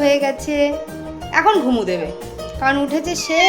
হয়ে গেছে, এখন ঘুমু দেবে, কারণ উঠেছে সে।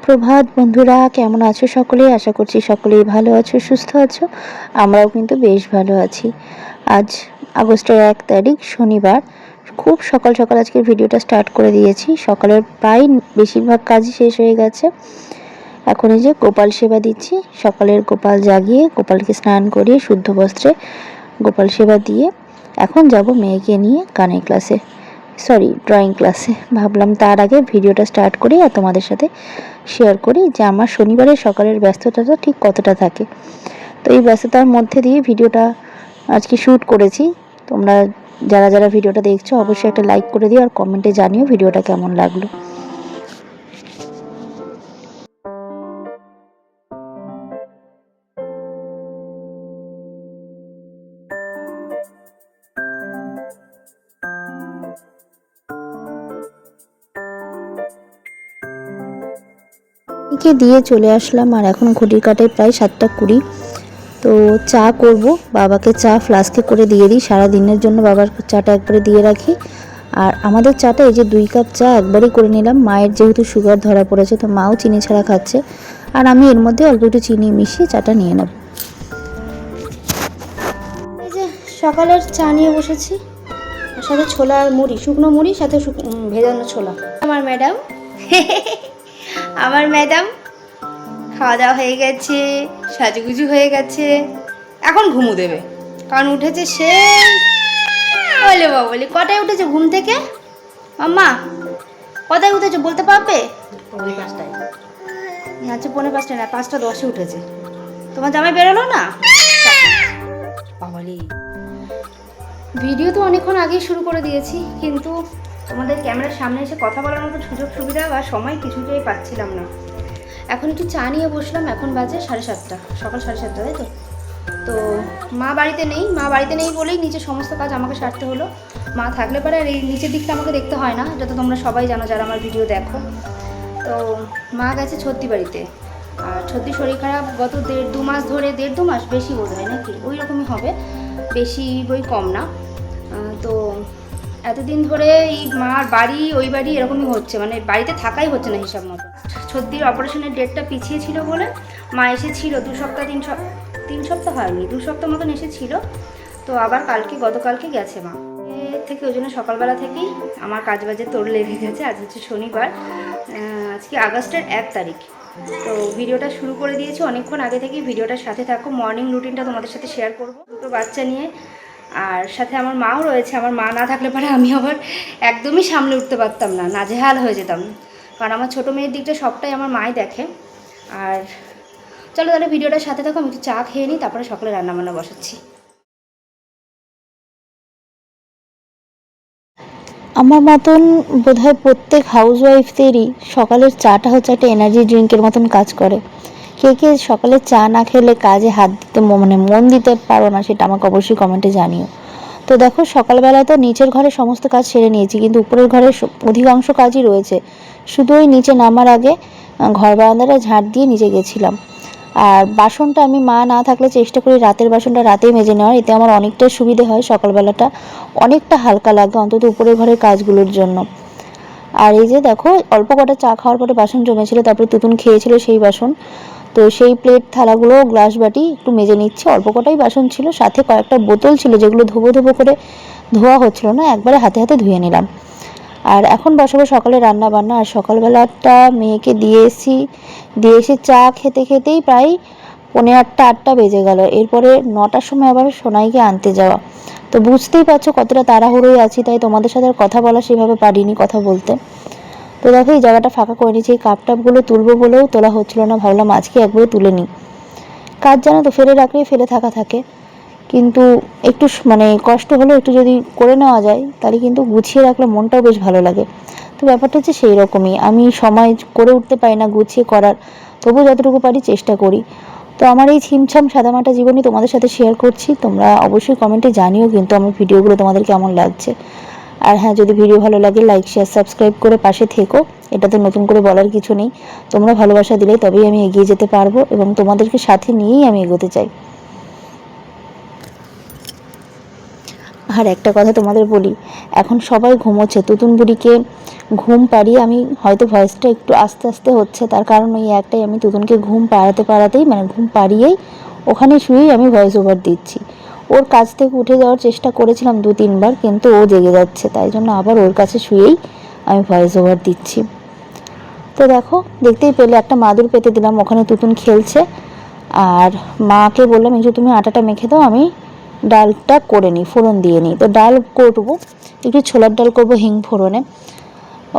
প্রভাত বন্ধুরা, কেমন আছো সকলে? আশা করছি সকলেই ভালো আছো, সুস্থ আছো। আমরাও কিন্তু বেশ ভালো আছি। আজ আগস্টের 1 তারিখ শনিবার। খুব সকাল সকাল আজকের ভিডিওটা স্টার্ট করে দিয়েছি। সকালের প্রায় বেশিরভাগ কাজই শেষ হয়ে গেছে। এখন এই যে গোপাল সেবা দিচ্ছি। সকালের গোপাল জাগিয়ে গোপালকে স্নান করিয়ে শুদ্ধ বস্ত্রে গোপাল সেবা দিয়ে এখন যাব মেয়েকে নিয়ে গানের ক্লাসে, ড্রয়িং ক্লাসে। ভাবলাম তার আগে ভিডিওটা স্টার্ট করি আর তোমাদের সাথে শেয়ার করি যে আমার শনিবারের সকালের ব্যস্ততাটা ঠিক কতটা থাকে। তো এই ব্যস্ততার মধ্যে দিয়ে ভিডিওটা আজকে শ্যুট করেছি। তোমরা যারা যারা ভিডিওটা দেখছো অবশ্যই একটা লাইক করে দিও আর কমেন্টে জানিও ভিডিওটা কেমন লাগলো। কে দিয়ে চলে আসলাম আর এখন ঘড়ির কাঁটায় প্রায় 7:20। তো চা করব, বাবাকে চা ফ্লাস্কে করে দিয়ে দিই। সারা দিনের জন্য বাবার চাটা একবারে দিয়ে রাখি। আর আমাদের চাটা এই যে 2 কাপ চা একবারই করে নিলাম। মায়ের যেহেতু সুগার ধরা পড়েছে, তো মাও চিনি ছাড়া খাচ্ছে, আর আমি এর মধ্যে অল্প একটু চিনি মিশিয়ে চাটা নিয়ে নেব। এই যে সকালের চা নিয়ে বসেছি, সাথে ছোলা আর মুড়ি, শুকনো মুড়ি সাথে ভেজানো ছোলা। আমার ম্যাডাম আমার ম্যাডাম খাওয়া দাওয়া হয়ে গেছে, সাজুগুজু হয়ে গেছে, এখন ঘুমু দেবে, কারণ উঠেছে সে। বলে বাবলি, কটায় উঠেছে ঘুম থেকে? মাম্মা কটায় উঠেছে বলতে পারবে? 5:30। আচ্ছা 5:45 না, 5:10 উঠেছে। তোমার জামাই বেরোলো না? বাবালি, ভিডিও তো অনেকক্ষণ আগেই শুরু করে দিয়েছি, কিন্তু তোমাদের ক্যামেরার সামনে এসে কথা বলার মতো সুযোগ সুবিধা বা সময় কিছুতেই পাচ্ছিলাম না। এখন একটু চা নিয়ে বসলাম। এখন বাজে 7:30, সকাল 7:30, তাই তো? তো মা বাড়িতে নেই বলেই নিচে সমস্ত কাজ আমাকে সারতে হলো। মা থাকলে পরে আর এই নিচের দিকটা আমাকে দেখতে হয় না, যত তোমরা সবাই জানো যারা আমার ভিডিও দেখো। তো মা গেছে ছত্তি বাড়িতে, আর সত্যি শরীর খারাপ গত 1.5-2 মাস ধরে, 1.5-2 মাস বেশি বোধ হয় নাকি, ওই রকমই হবে, বেশি বই কম না। তো এতদিন ধরে এই মার বাড়ি ওই বাড়ি এরকমই হচ্ছে, মানে বাড়িতে থাকাই হচ্ছে না হিসাব মতো। সর্দির অপারেশনের ডেটটা পিছিয়ে ছিল বলে মা এসেছিল 2 সপ্তাহ 3 সপ্তাহ হয়নি, 2 সপ্তাহ মতন এসেছিল। তো আবার গতকালকে গেছে মা থেকে, ওই জন্য সকালবেলা থেকেই আমার কাজবাজে তোড় লেগে গেছে। আজ হচ্ছে শনিবার, আজকে আগস্টের 1 তারিখ। তো ভিডিওটা শুরু করে দিয়েছি অনেকক্ষণ আগে থেকেই, ভিডিওটার সাথে থাকো। মর্নিং রুটিনটা তোমাদের সাথে শেয়ার করব, 2টো বাচ্চা নিয়ে। আর সাথে আমার মাও রয়েছে, আমার মা না থাকলে পরে আমি আবার একদমই সামলে উঠতে পারতাম না, নাজেহাল হয়ে যেতাম, কারণ আমার ছোটো মেয়ের দিকটা সবটাই আমার মাই দেখে। আর চলো তাহলে ভিডিওটার সাথে থাকো, আমি একটু চা খেয়ে নিই, তারপরে সকালে রান্নাবান্না বসাচ্ছি। আমার মতন বোধহয় প্রত্যেক হাউসওয়াইফদেরই সকালের চাটা হচ্ছে একটা এনার্জি ড্রিঙ্কের মতন কাজ করে। কে কে সকালে চা না খেলে কাজে হাত দিতে মানে মন দিতে পারো না, সেটা আমাকে অবশ্যই কমেন্টে জানিও। তো দেখো সকালবেলা তো নিচের ঘরে সমস্ত কাজ সেরে নিয়েছি, কিন্তু উপরের ঘরে অধিকাংশ কাজই রয়েছে। শুধু ওই নিচে নামার আগে ঘর বারান্দাটা ঝাঁট দিয়ে নিচে গেছিলাম। আর বাসনটা আমি মা না থাকলে চেষ্টা করি রাতের বাসনটা রাতেই মেজে নেওয়ার, এতে আমার অনেকটা সুবিধে হয়, সকালবেলাটা অনেকটা হালকা লাগে অন্তত উপরের ঘরের কাজগুলোর জন্য। আর এই যে দেখো অল্প কটা চা খাওয়ার পরে বাসন জমেছিল, তারপরে তুতুন খেয়েছিল সেই বাসন, তো সেই প্লেট থালাগুলো গ্লাস বাটি একটু মেজে নিচ্ছি। অল্প কটাই বাসন ছিল, সাথে কয়েকটা বোতল ছিল যেগুলো ধোবো ধোবো করে ধোয়া হচ্ছিল না, একবারে হাতে হাতে ধুয়ে নিলাম। আর এখন বসাবো সকালে রান্না বান্না। আর সকালবেলাটা মেয়েকে দিয়ে এসে চা খেতে খেতেই প্রায় 7:45-8টা বেজে গেল। এরপরে 9টার সময় আবার সোনাইকে আনতে যাওয়া। তো বুঝতেই পারছো কতটা তাড়াহুড়োই আছি, তাই তোমাদের সাথে আর কথা বলা সেভাবে পারিনি, কথা বলতে। তো দেখো এই জায়গাটা ফাঁকা করে নিচ্ছি, এই কাপ টাপগুলো তুলবো বলেও তোলা হচ্ছিল না, ভাবলাম আজকে একবারে তুলে নিই। কাজ জানো তো ফেলে রাখলেই ফেলে থাকা থাকে, কিন্তু একটু মানে কষ্ট হলেও একটু যদি করে নেওয়া যায় তাহলে কিন্তু গুছিয়ে রাখলে মনটাও বেশ ভালো লাগে। তো ব্যাপারটা হচ্ছে সেই রকমই, আমি সময় করে উঠতে পারি না গুছিয়ে করার, তবু যতটুকু পারি চেষ্টা করি। তো আমার এই ছিমছাম সাদামাটা জীবনই তোমাদের সাথে শেয়ার করছি, তোমরা অবশ্যই কমেন্টে জানিও কিন্তু আমার ভিডিওগুলো তোমাদের কেমন লাগছে। আর হ্যাঁ, যদি ভিডিও ভালো লাগে লাইক শেয়ার সাবস্ক্রাইব করে পাশে থেকো, এটাতে নতুন করে বলার কিছু নেই। তোমরা ভালোবাসা দিলেই তবেই আমি এগিয়ে যেতে পারবো, এবং তোমাদেরকে সাথে নিয়েই আমি এগোতে চাই। আর একটা কথা তোমাদের বলি, এখন সবাই ঘুমোচ্ছে, তুতুন বুড়িকে ঘুম পাড়িয়ে আমি হয়তো ভয়েসটা একটু আস্তে আস্তে হচ্ছে, তার কারণ ওই একটাই, আমি তুতুনকে ঘুম পাড়াতেই মানে ঘুম পাড়িয়েই ওখানে শুয়েই আমি ভয়েস ওভার দিচ্ছি। ওর কাছ থেকে উঠে যাওয়ার চেষ্টা করেছিলাম 2-3 বার, কিন্তু ও জেগে যাচ্ছে, তাই জন্য আবার ওর কাছে শুয়েই আমি ভয়েস ওভার দিচ্ছি। তো দেখো দেখতেই পেলে একটা মাদুর পেতে দিলাম, ওখানে তুতুন খেলছে। আর মাকে বললাম এই যে তুমি আটাটা মেখে দাও, আমি ডালটা করে নিই, ফোড়ন দিয়ে নিই। তো ডাল করবো, একটু ছোলার ডাল করবো হিং ফোড়নে।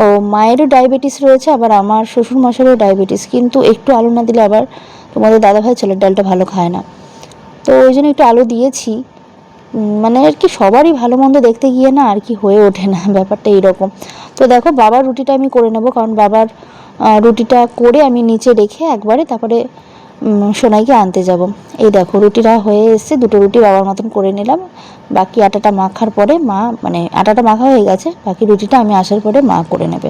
ও মায়েরও ডায়াবেটিস রয়েছে, আবার আমার শ্বশুর মশাইয়েরও ডায়াবেটিস, কিন্তু একটু আলু না দিলে আবার তোমাদের দাদাভাই ছোলার ডালটা ভালো খায় না, তো ওই জন্য একটু আলু দিয়েছি। মানে আর কি সবারই ভালো মন্দ দেখতে গিয়ে না আর কি হয়ে ওঠে না, ব্যাপারটা এইরকম। তো দেখো বাবার রুটিটা আমি করে নেবো, কারণ বাবার রুটিটা করে আমি নিচে রেখে একবারে তারপরে সোনাইকে আনতে যাব। এই দেখো রুটিটা হয়ে এসছে, 2টো রুটি বাবার মতন করে নিলাম। বাকি আটাটা মাখার পরে মা, মানে আটাটা মাখা হয়ে গেছে, বাকি রুটিটা আমি আসার পরে মা করে নেবে।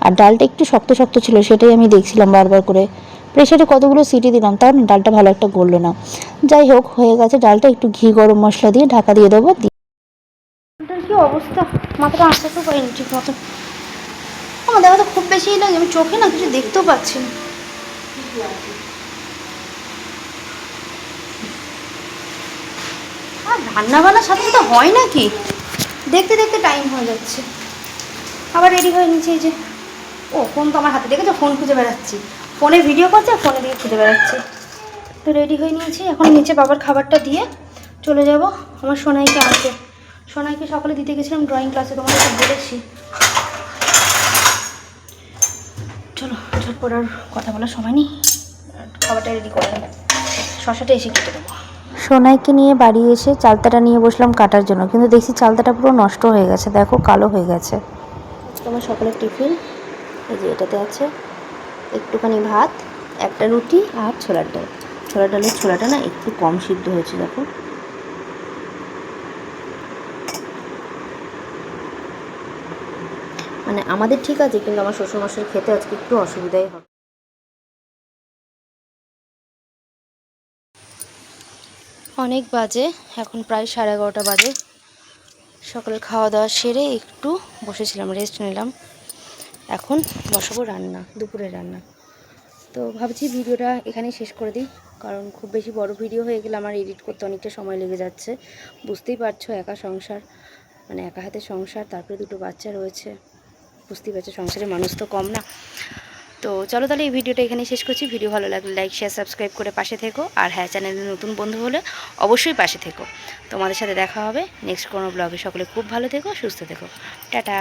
আর ডালটা একটু শক্ত শক্ত ছিল, সেটাই আমি দেখছিলাম বারবার করে, প্রেশারে কতগুলো সিটি দিলাম, তাও না ডালটা ভালো একটা গললো না। যাই হোক হয়ে গেছে ডালটা, একটু ঘি গরম মশলা দিয়ে ঢাকা দিয়ে দেবো। কি অবস্থা, মাথাটা আঁচড়াতেও পারিনি ঠিক মতো, আমার দেখা তো খুব বেশি লাগে, আমি চোখে না কিছু দেখতেও পাচ্ছি না। আর রান্না বান্নার সাথে সাথে হয় নাকি, দেখতে দেখতে টাইম হয়ে যাচ্ছে। আবার রেডি হয়ে নিচ্ছে, এই যে ও ফোন তো আমার হাতে, দেখেছো ফোন খুঁজে বেড়াচ্ছি, ফোনে ভিডিও করছে আর ফোনে দিয়ে খুঁজে বেড়াচ্ছি। তো রেডি হয়ে নিয়েছি, এখন নিচে বাবার খাবারটা দিয়ে চলে যাব আমার সোনাইকে আনতে। সোনাইকে সকালে দিতে গেছিলাম ড্রয়িং ক্লাসে, তোমাদের বলেছি। চলো ঝটপট, আর কথা বলার সময় নেই, খাবারটা রেডি করে নেব, শশাটা এসে কেটে দেবো। সোনাইকে নিয়ে বাড়ি এসে চালতাটা নিয়ে বসলাম কাটার জন্য, কিন্তু দেখছি চালতাটা পুরো নষ্ট হয়ে গেছে, দেখো কালো হয়ে গেছে। তোমার সকালের টিফিন এই যে এটাতে আছে একটুখানি ভাত, একটা রুটি আর ছোলার ডাল। ছোলার ডালের ছোলাটা না একটু কম সিদ্ধ হয়েছে দেখো, মানে আমাদের ঠিক আছে, কিন্তু আমার শ্বশুরমশাইয়ের খেতে আজকে একটু অসুবিধাই হবে। অনেক বাজে, এখন প্রায় 11:30 বাজে। সকালে খাওয়া দাওয়া সেরে একটু বসেছিলাম, রেস্ট নিলাম। এখন বসাবো রান্না, দুপুরের রান্না। তো ভাবছি ভিডিওটা এখানেই শেষ করে দিই, কারণ খুব বেশি বড় ভিডিও হয়ে গেলে আমার এডিট করতে অনেকটা সময় লেগে যাচ্ছে। বুঝতেই পারছো, একা সংসার, মানে একা হাতে সংসার, তারপরে দুটো বাচ্চা রয়েছে, বুঝতেই পারছো সংসারে মানুষ তো কম না। তো চলো তাহলে এই ভিডিওটা এখানেই শেষ করছি। ভিডিও ভালো লাগলে লাইক শেয়ার সাবস্ক্রাইব করে পাশে থেকো, আর হ্যাঁ, চ্যানেলে নতুন বন্ধু হলে অবশ্যই পাশে থেকো। তোমাদের সাথে দেখা হবে নেক্সট কোনো ব্লগে। সকলে খুব ভালো থেকো, সুস্থ থেকো, টাটা।